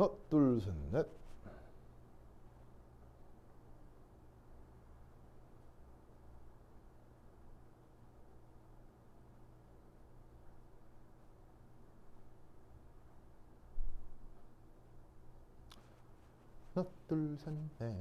하나, 둘, 셋, 넷. 하나, 둘, 셋, 넷.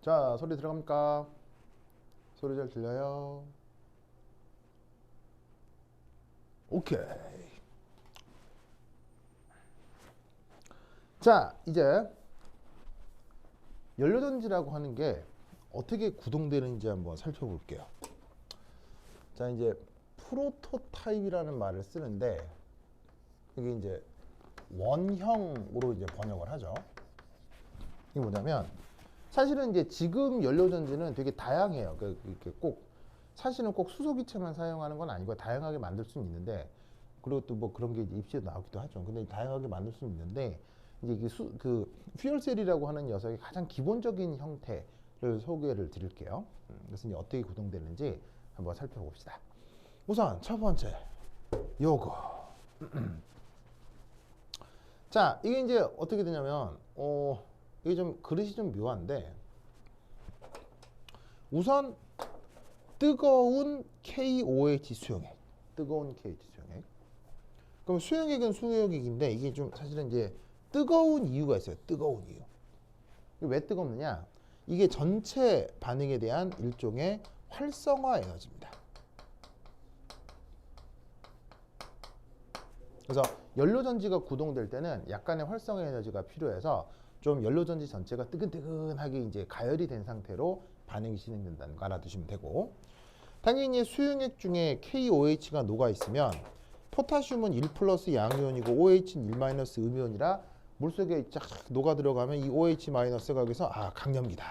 자, 소리 들어갑니까? 소리 잘 들려요? 오케이. 자, 이제 연료전지라고 하는 게 어떻게 구동되는지 한번 살펴볼게요. 자, 이제 프로토타입이라는 말을 쓰는데 이게 이제 원형으로 이제 번역을 하죠. 이게 뭐냐면 사실은 이제 지금 연료전지는 되게 다양해요. 이렇게 꼭 사실은 꼭 수소기체만 사용하는 건 아니고 다양하게 만들 수는 있는데, 그리고 또 뭐 그런 게 이제 입시에 나오기도 하죠. 근데 다양하게 만들 수는 있는데 이제 이게 그 퓨얼셀이라고 하는 녀석의 가장 기본적인 형태를 소개를 드릴게요. 그래서 이제 어떻게 구동되는지 한번 살펴봅시다. 우선 첫 번째 요거. 자, 이게 이제 어떻게 되냐면 이게 좀 그릇이 좀 묘한데, 우선 뜨거운 KOH 수용액, 뜨거운 KOH 수용액. 그럼 수용액은 수용액인데 이게 좀 사실은 이제 뜨거운 이유가 있어요. 뜨거운 이유. 왜 뜨겁느냐? 이게 전체 반응에 대한 일종의 활성화 에너지입니다. 그래서 연료전지가 구동될 때는 약간의 활성화 에너지가 필요해서 좀 연료전지 전체가 뜨끈뜨끈하게 이제 가열이 된 상태로 반응이 진행된다는 거 알아두시면 되고, 당연히 수용액 중에 KOH가 녹아 있으면 포타슘은 1 플러스 양이온이고 OH는 1 마이너스 음이온이라 물속에 쫙 녹아 들어가면 이 OH 마이너스가 여기서 강염기다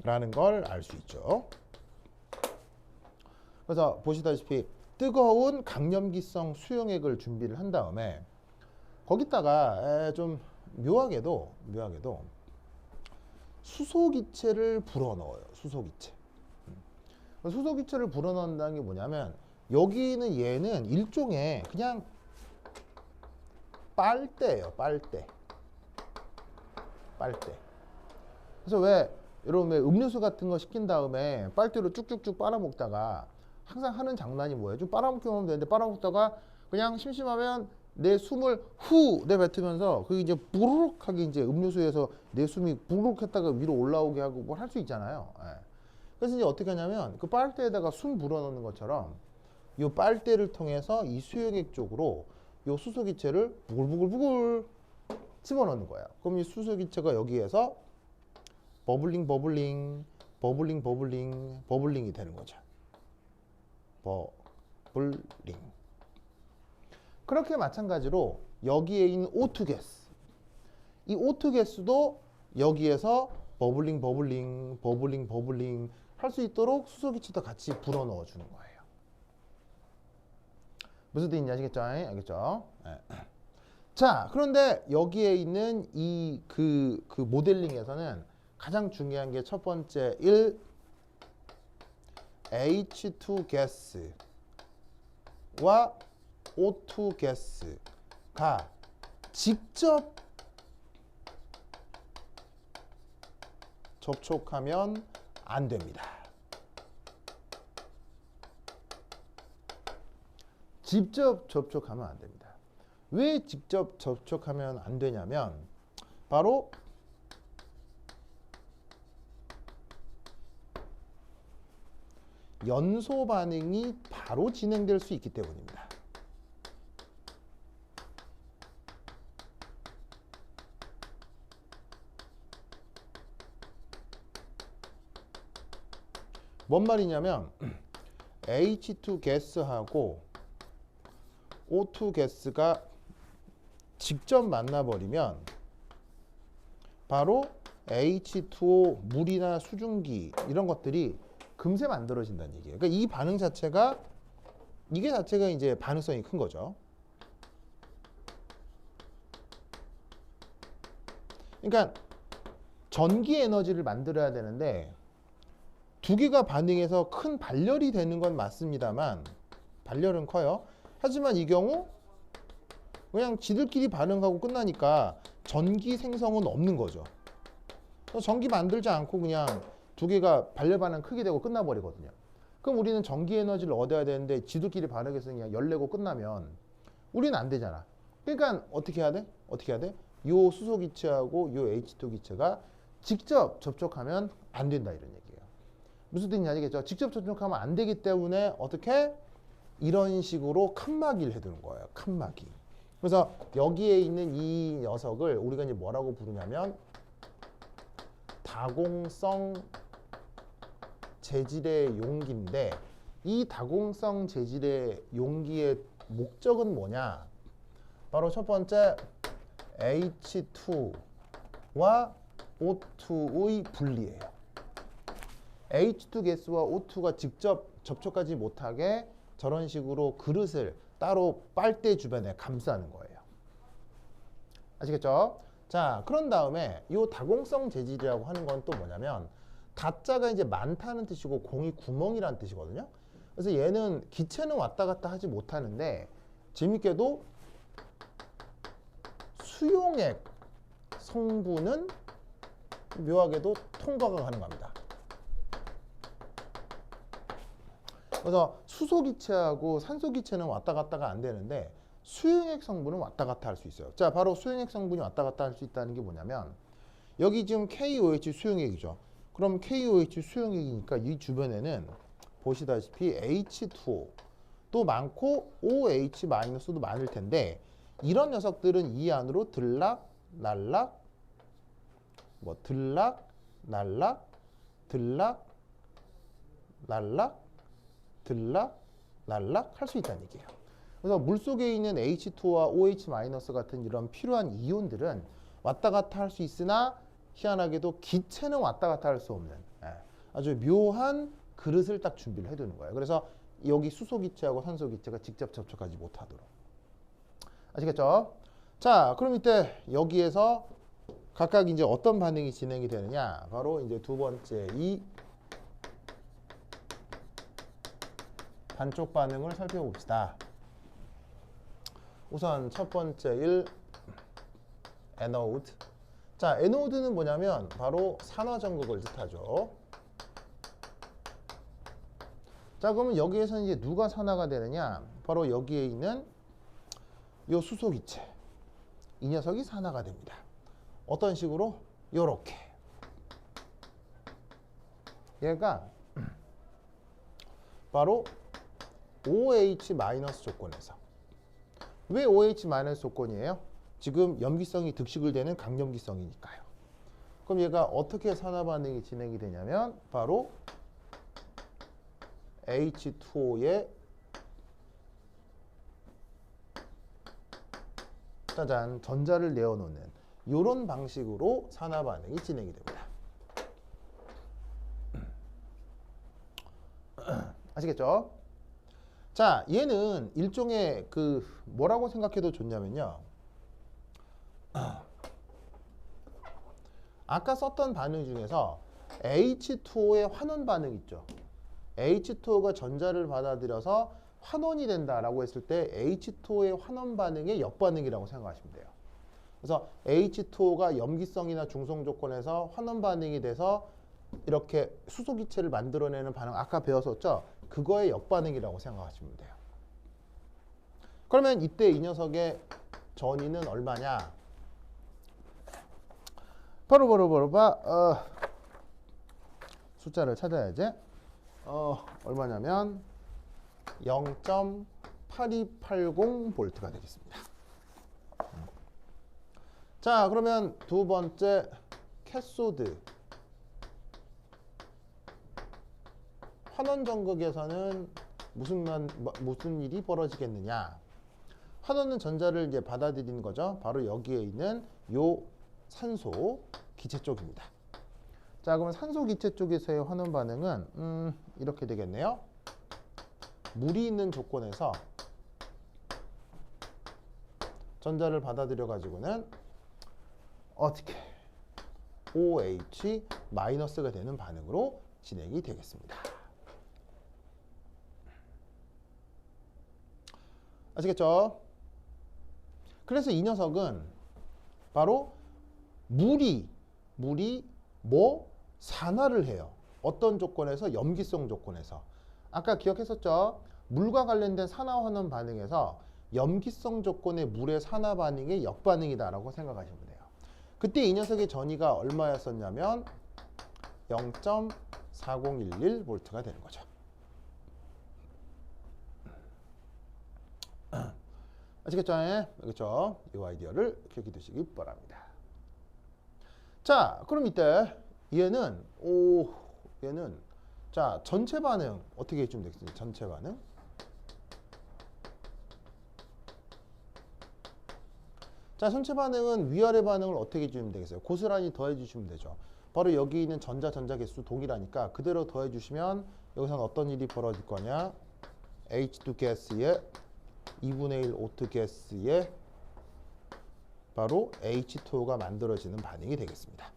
라는 걸 알 수 있죠. 그래서 보시다시피 뜨거운 강염기성 수용액을 준비를 한 다음에 거기다가 좀 묘하게도 수소기체를 불어넣어요. 수소기체를 불어넣는다는 게 뭐냐면 여기는 얘는 일종의 그냥 빨대예요. 빨대. 그래서 여러분 왜 음료수 같은 거 시킨 다음에 빨대로 쭉쭉쭉 빨아먹다가 항상 하는 장난이 뭐예요? 좀 빨아먹기만 하면 되는데 빨아먹다가 그냥 심심하면 내 숨을 후 내뱉으면서 그게 이제 부르륵하게 이제 음료수에서 내 숨이 부르륵 했다가 위로 올라오게 하고 뭘 할 수 있잖아요. 그래서 이제 어떻게 하냐면 그 빨대에다가 숨 불어넣는 것처럼 이 빨대를 통해서 이 수용액 쪽으로 이 수소기체를 부글부글 집어넣는 거예요. 그럼 이 수소기체가 여기에서 버블링이 되는 거죠. 버블링. 그렇게 마찬가지로 여기에 있는 O2 가스, 이 O2 가스도 여기에서 버블링 할 수 있도록 수소기체도 같이 불어넣어 주는 거예요. 무슨 뜻인지 아시겠죠? 알겠죠? 네. 자, 그런데 여기에 있는 이 그 모델링에서는 가장 중요한 게 첫 번째 1 H2 가스와 O2 가스가 직접 접촉하면 안 됩니다. 직접 접촉하면 안 됩니다. 왜 직접 접촉하면 안 되냐면 바로 연소 반응이 바로 진행될 수 있기 때문입니다. 뭔 말이냐면 H2 가스하고 O2 가스가 직접 만나버리면 바로 H2O 물이나 수증기 이런 것들이 금세 만들어진다는 얘기예요. 그러니까 이 반응 자체가 이게 자체가 이제 반응성이 큰 거죠. 그러니까 전기 에너지를 만들어야 되는데 두 개가 반응해서 큰 발열이 되는 건 맞습니다만 발열은 커요. 하지만 이 경우 그냥 지들끼리 반응하고 끝나니까 전기 생성은 없는 거죠. 전기 만들지 않고 그냥 두 개가 발열 반응 크게 되고 끝나버리거든요. 그럼 우리는 전기 에너지를 얻어야 되는데 지들끼리 반응해서 그냥 열내고 끝나면 우리는 안 되잖아. 그러니까 어떻게 해야 돼? 어떻게 해야 돼? 요 수소 기체하고 요 H2 기체가 직접 접촉하면 안 된다 이런 얘기예요. 무슨 뜻인지 아시겠죠? 직접 접촉하면 안 되기 때문에 어떻게? 이런 식으로 칸막이를 해두는 거예요. 칸막이. 그래서 여기에 있는 이 녀석을 우리가 이제 뭐라고 부르냐면 다공성 재질의 용기인데 이 다공성 재질의 용기의 목적은 뭐냐? 바로 첫 번째 H2와 O2의 분리예요. H2 가스와 O2가 직접 접촉하지 못하게 저런 식으로 그릇을 따로 빨대 주변에 감싸는 거예요. 아시겠죠? 자, 그런 다음에 이 다공성 재질이라고 하는 건 또 뭐냐면 다자가 이제 많다는 뜻이고 공이 구멍이라는 뜻이거든요. 그래서 얘는 기체는 왔다 갔다 하지 못하는데 재밌게도 수용액 성분은 묘하게도 통과가 가능합니다. 그래서 수소 기체하고 산소 기체는 왔다 갔다가 안 되는데 수용액 성분은 왔다 갔다 할 수 있어요. 자, 바로 수용액 성분이 왔다 갔다 할 수 있다는 게 뭐냐면 여기 지금 KOH 수용액이죠. 그럼 KOH 수용액이니까 이 주변에는 보시다시피 H2O 도 많고 OH-도 많을 텐데 이런 녀석들은 이 안으로 들락, 날락, 들락, 날락, 들락, 날락, 들락, 날락 할 수 있다는 얘기예요. 그래서 물속에 있는 H2와 OH- 같은 이런 필요한 이온들은 왔다 갔다 할 수 있으나 희한하게도 기체는 왔다 갔다 할 수 없는 아주 묘한 그릇을 딱 준비를 해두는 거예요. 그래서 여기 수소 기체하고 산소 기체가 직접 접촉하지 못하도록. 아시겠죠? 자, 그럼 이때 여기에서 각각 이제 어떤 반응이 진행이 되느냐? 바로 이제 두 번째 이 반쪽 반응을 살펴봅시다. 우선 첫 번째 1 에노드. 자, 에노드는 뭐냐면 바로 산화전극을 뜻하죠. 자, 그러면 여기에서 이제 누가 산화가 되느냐? 바로 여기에 있는 요 수소 기체. 이 녀석이 산화가 됩니다. 어떤 식으로? 요렇게. 얘가 바로 OH- 조건에서. 왜 OH- 조건이에요? 지금 염기성이 득식을 되는 강염기성이니까요. 그럼 얘가 어떻게 산화 반응이 진행이 되냐면 바로 H2O에 짜잔 전자를 내어놓는 이런 방식으로 산화 반응이 진행이 됩니다. 아시겠죠? 자, 얘는 일종의 그 뭐라고 생각해도 좋냐면요. 아까 썼던 반응 중에서 H2O의 환원 반응 있죠. H2O가 전자를 받아들여서 환원이 된다라고 했을 때 H2O의 환원 반응의 역반응이라고 생각하시면 돼요. 그래서 H2O가 염기성이나 중성 조건에서 환원 반응이 돼서 이렇게 수소 기체를 만들어내는 반응 아까 배웠었죠? 그거의 역반응이라고 생각하시면 돼요. 그러면 이때 이 녀석의 전위는 얼마냐? 바로 숫자를 찾아야지. 얼마냐면 0.8280V가 되겠습니다. 자, 그러면 두 번째 캐소드. 환원 전극에서는 무슨 일이 벌어지겠느냐? 환원은 전자를 이제 받아들이는 거죠. 바로 여기에 있는 요 산소 기체 쪽입니다. 자, 그러면 산소 기체 쪽에서의 환원 반응은 이렇게 되겠네요. 물이 있는 조건에서 전자를 받아들여 가지고는 어떻게 OH 마이너스가 되는 반응으로 진행이 되겠습니다. 아시겠죠? 그래서 이 녀석은 바로 물이 뭐 산화를 해요. 어떤 조건에서? 염기성 조건에서. 아까 기억했었죠? 물과 관련된 산화 환원 반응에서 염기성 조건의 물의 산화 반응이 역반응이다라고 생각하시면 돼요. 그때 이 녀석의 전위가 얼마였었냐면 0.4011V가 되는 거죠. 아시겠죠? 그렇죠? 이 아이디어를 기억해 두시기 바랍니다. 자, 그럼 이때 얘는 자, 전체 반응 어떻게 해주면 되겠습니까? 전체 반응. 자, 전체 반응은 위아래 반응을 어떻게 해주면 되겠어요? 고스란히 더해 주시면 되죠. 바로 여기 있는 전자 개수 동일하니까 그대로 더해 주시면 여기서는 어떤 일이 벌어질 거냐? H2 가스에 2분의 1 O2 가스에 바로 H2O가 만들어지는 반응이 되겠습니다.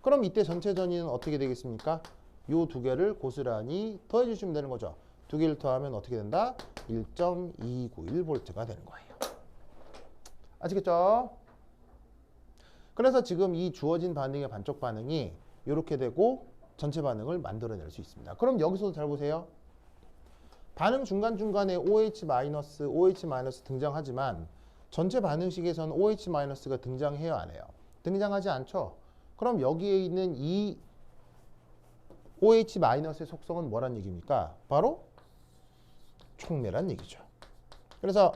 그럼 이때 전체 전위는 어떻게 되겠습니까? 요 두 개를 고스란히 더해 주시면 되는 거죠. 두 개를 더하면 어떻게 된다? 1.291V가 되는 거예요. 아시겠죠? 그래서 지금 이 주어진 반응의 반쪽 반응이 이렇게 되고 전체 반응을 만들어낼 수 있습니다. 그럼 여기서도 잘 보세요. 반응 중간중간에 OH- 등장하지만 전체 반응식에서는 OH- 등장해요, 안 해요? 등장하지 않죠? 그럼 여기에 있는 이 OH-의 속성은 뭐란 얘기입니까? 바로 촉매란 얘기죠. 그래서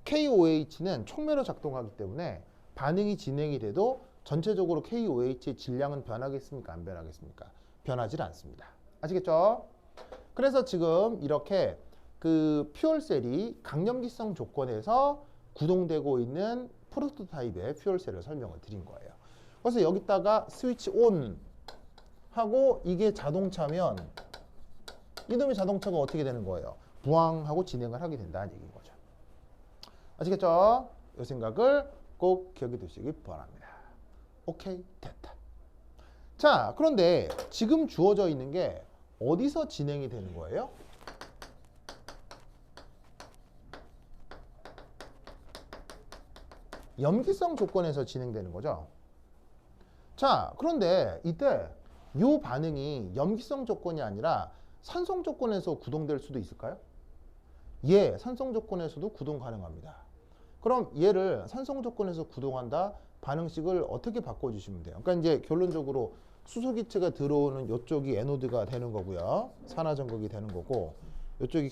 KOH는 촉매로 작동하기 때문에 반응이 진행이 돼도 전체적으로 KOH의 질량은 변하겠습니까? 안 변하겠습니까? 변하지 않습니다. 아시겠죠? 그래서 지금 이렇게 그 퓨얼셀이 강염기성 조건에서 구동되고 있는 프로토타입의 퓨얼셀을 설명을 드린 거예요. 그래서 여기다가 스위치 온 하고 이게 자동차면 이놈의 자동차가 어떻게 되는 거예요? 부항하고 진행을 하게 된다는 얘기인 거죠. 아시겠죠? 이 생각을 꼭 기억해 두시기 바랍니다. 오케이, 됐다. 자, 그런데 지금 주어져 있는 게 어디서 진행이 되는 거예요? 염기성 조건에서 진행되는 거죠. 자, 그런데 이때 이 반응이 염기성 조건이 아니라 산성 조건에서 구동될 수도 있을까요? 예, 산성 조건에서도 구동 가능합니다. 그럼 얘를 산성 조건에서 구동한다 반응식을 어떻게 바꿔주시면 돼요? 그러니까 이제 결론적으로 수소기체가 들어오는 이쪽이 에노드가 되는 거고요. 산화전극이 되는 거고 이쪽이